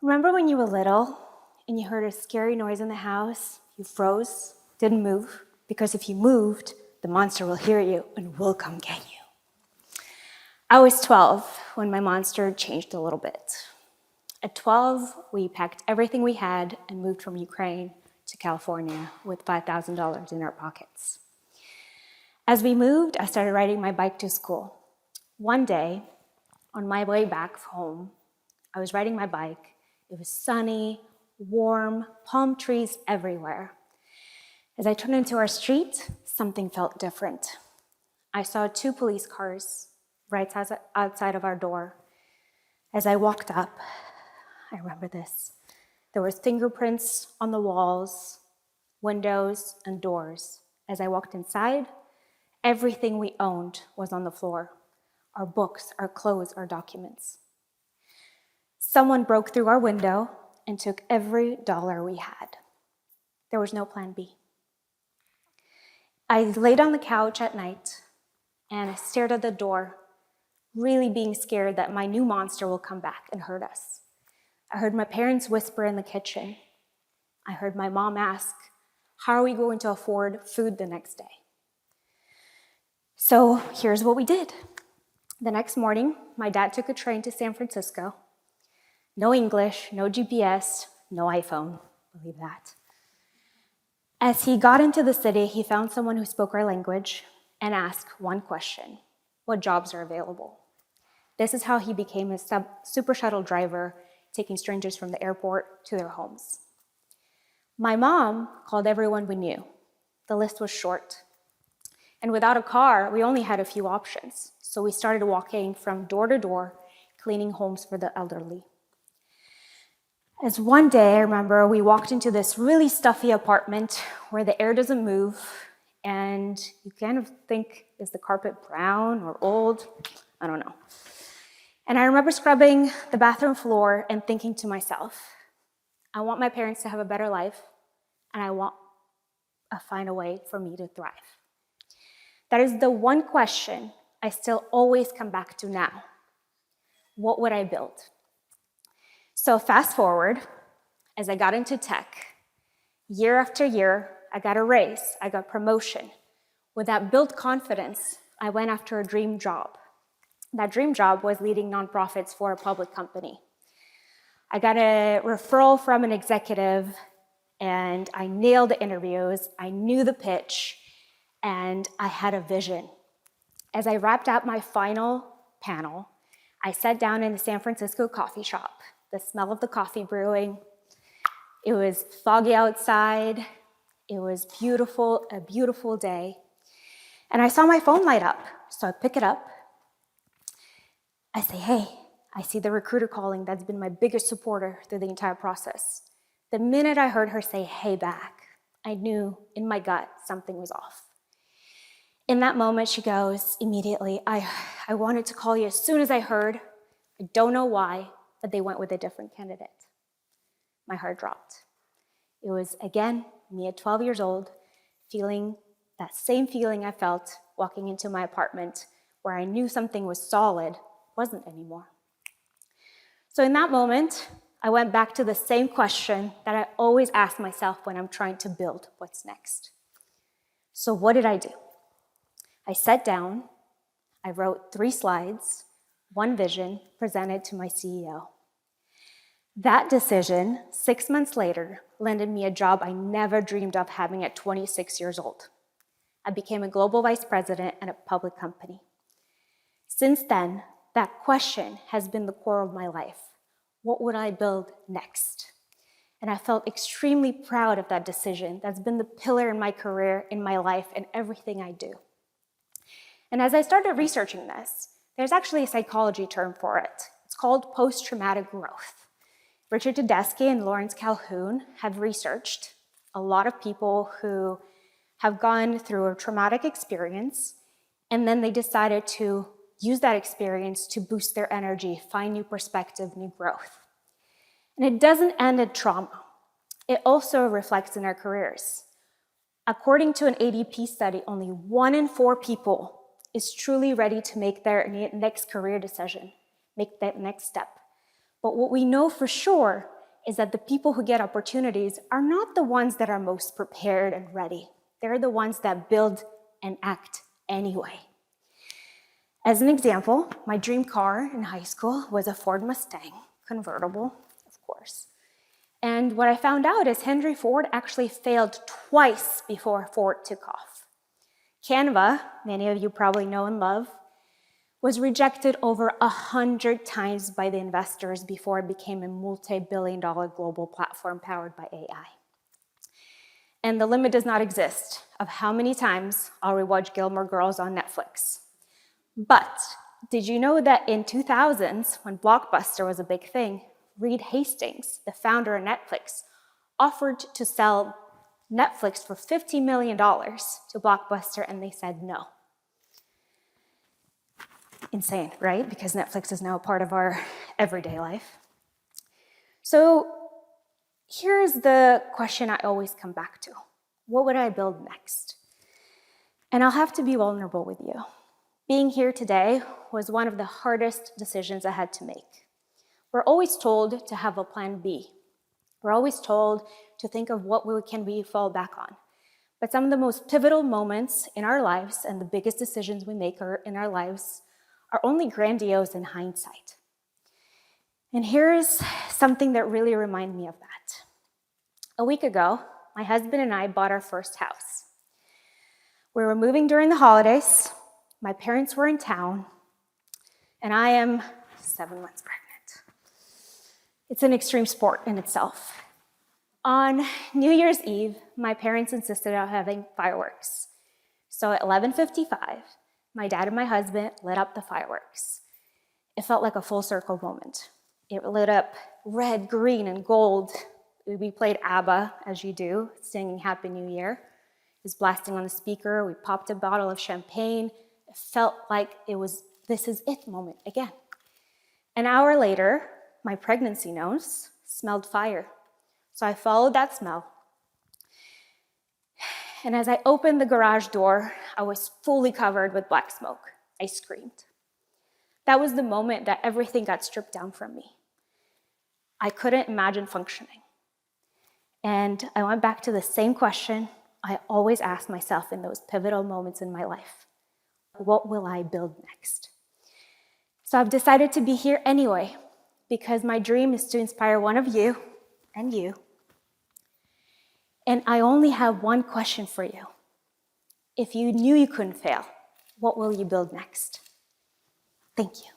Remember when you were little and you heard a scary noise in the house? You froze, didn't move, because if you moved, the monster will hear you and will come get you. I was 12 when my monster changed a little bit. At 12, we packed everything we had and moved from Ukraine to California with $5,000 in our pockets. As we moved, I started riding my bike to school. One day, on my way back home, I was riding my bike. It was sunny, warm, palm trees everywhere. As I turned into our street, something felt different. I saw 2 police cars right outside of our door. As I walked up, I remember this. There was fingerprints on the walls, windows, and doors. As I walked inside, everything we owned was on the floor. Our books, our clothes, our documents. Someone broke through our window and took every dollar we had. There was no plan B. I laid on the couch at night and I stared at the door, really being scared that my new monster will come back and hurt us. I heard my parents whisper in the kitchen. I heard my mom ask, how are we going to afford food the next day? So here's what we did. The next morning, my dad took a train to San Francisco. No English, no GPS, no iPhone, believe that. As he got into the city, he found someone who spoke our language and asked one question: what jobs are available? This is how he became a super shuttle driver, taking strangers from the airport to their homes. My mom called everyone we knew. The list was short. And without a car, we only had a few options. So we started walking from door to door, cleaning homes for the elderly. As one day, I remember, we walked into this really stuffy apartment where the air doesn't move, and you kind of think, is the carpet brown or old? I don't know. And I remember scrubbing the bathroom floor and thinking to myself, I want my parents to have a better life, and I want to find a way for me to thrive. That is the one question I still always come back to now. What would I build? So fast forward, as I got into tech, year after year, I got a raise, I got promotion. With that built confidence, I went after a dream job. That dream job was leading nonprofits for a public company. I got a referral from an executive, and I nailed the interviews, I knew the pitch, and I had a vision. As I wrapped up my final panel, I sat down in the San Francisco coffee shop. The smell of the coffee brewing. It was foggy outside. It was beautiful, a beautiful day. And I saw my phone light up, so I pick it up. I say, hey, I see the recruiter calling. That's been my biggest supporter through the entire process. The minute I heard her say, hey, back, I knew in my gut something was off. In that moment, she goes, immediately, I wanted to call you as soon as I heard. I don't know why, but they went with a different candidate. My heart dropped. It was, again, me at 12 years old, feeling that same feeling I felt walking into my apartment where I knew something was solid, wasn't anymore. So in that moment, I went back to the same question that I always ask myself when I'm trying to build what's next. So what did I do? I sat down, I wrote 3 slides, 1 vision presented to my CEO. That decision, 6 months later, landed me a job I never dreamed of having at 26 years old. I became a global vice president at a public company. Since then, that question has been the core of my life. What would I build next? And I felt extremely proud of that decision. That's been the pillar in my career, in my life, and everything I do. And as I started researching this, there's actually a psychology term for it. It's called post-traumatic growth. Richard Tedeschi and Lawrence Calhoun have researched a lot of people who have gone through a traumatic experience, and then they decided to use that experience to boost their energy, find new perspective, new growth. And it doesn't end at trauma. It also reflects in our careers. According to an ADP study, only 1 in 4 people is truly ready to make their next career decision, make that next step. But what we know for sure is that the people who get opportunities are not the ones that are most prepared and ready. They're the ones that build and act anyway. As an example, my dream car in high school was a Ford Mustang, convertible, of course. And what I found out is Henry Ford actually failed twice before Ford took off. Canva, many of you probably know and love, was rejected over 100 times by the investors before it became a multi-billion-dollar global platform powered by AI. And the limit does not exist of how many times I'll rewatch Gilmore Girls on Netflix. But did you know that in 2000s, when Blockbuster was a big thing, Reed Hastings, the founder of Netflix, offered to sell Netflix for $50 million to Blockbuster, and they said no. Insane, right? Because Netflix is now a part of our everyday life. So here's the question I always come back to. What would I build next? And I'll have to be vulnerable with you. Being here today was one of the hardest decisions I had to make. We're always told to have a plan B. We're always told to think of what can we fall back on. But some of the most pivotal moments in our lives and the biggest decisions we make in our lives are only grandiose in hindsight. And here's something that really reminded me of that. A week ago, my husband and I bought our first house. We were moving during the holidays. My parents were in town, and I am 7 months pregnant. It's an extreme sport in itself. On New Year's Eve, my parents insisted on having fireworks. So at 11:55, my dad and my husband lit up the fireworks. It felt like a full circle moment. It lit up red, green, and gold. We played ABBA, as you do, singing Happy New Year. It was blasting on the speaker. We popped a bottle of champagne. It felt like it was this is it moment again. An hour later, my pregnancy nose smelled fire. So I followed that smell. And as I opened the garage door, I was fully covered with black smoke. I screamed. That was the moment that everything got stripped down from me. I couldn't imagine functioning. And I went back to the same question I always ask myself in those pivotal moments in my life. What will I build next? So I've decided to be here anyway, because my dream is to inspire one of you and you. And I only have one question for you. If you knew you couldn't fail, what will you build next? Thank you.